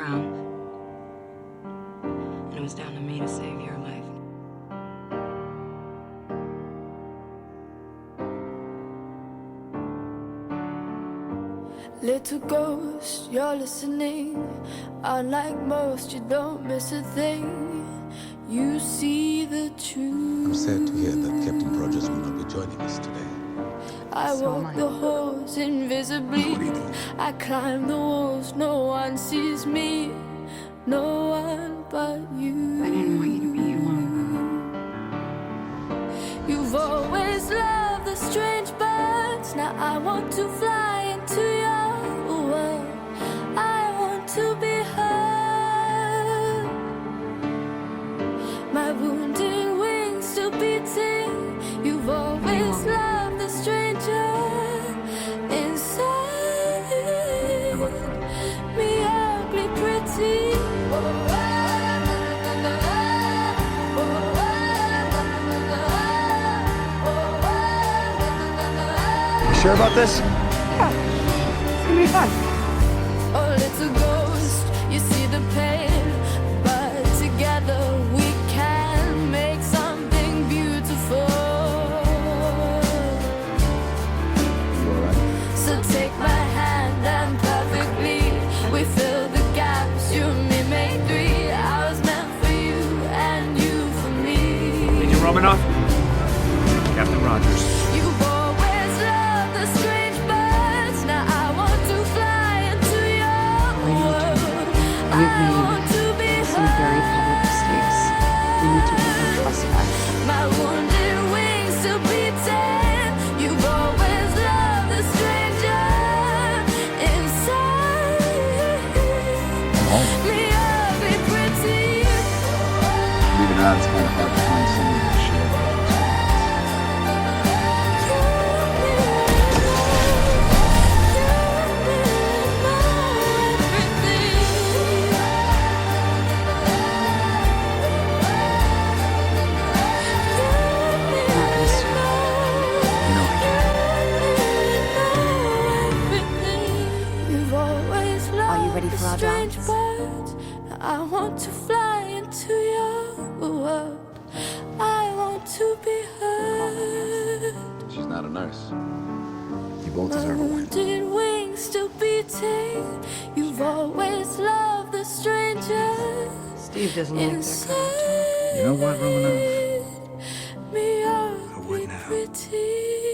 drown. And it was down to me to save your life. Little ghost, you're listening. Unlike most, you don't miss a thing. You see the truth. I'm sad to hear that Captain Rogers will not be joining us today. I walk the halls invisibly. I climb the walls, no one sees me. No one but you. I didn't want you to be alone. You've always loved the strange birds. Now I want to fly into your world. I want to be heard. My wounded wings still beating. You've always loved the stranger inside me, ugly pretty. Sure about this? Yeah, it's gonna be fun. Oh, little ghost, you see the pain, but together we can make something beautiful. So take my hand and perfectly we fill the gaps. You and me make three. I was meant for you and you for me. Agent Romanoff? Captain Rogers. You've always loved the strange birds. Now I want to fly into your world. I want to be Some very public mistakes. We need to work on trust back. my wounded wings still beating. You've always loved the stranger inside me, ugly pretty. Believe it or not, it's kind of hard to find someone to share that Are you ready for our dance? I want to fly into your world. I want to be heard. she's not a nurse. You both deserve a win. Wounded wings still beating. You've always loved the strangers Steve doesn't like that inside kind of talk. You know what, Romanoff? me, I wouldn't have. pretty.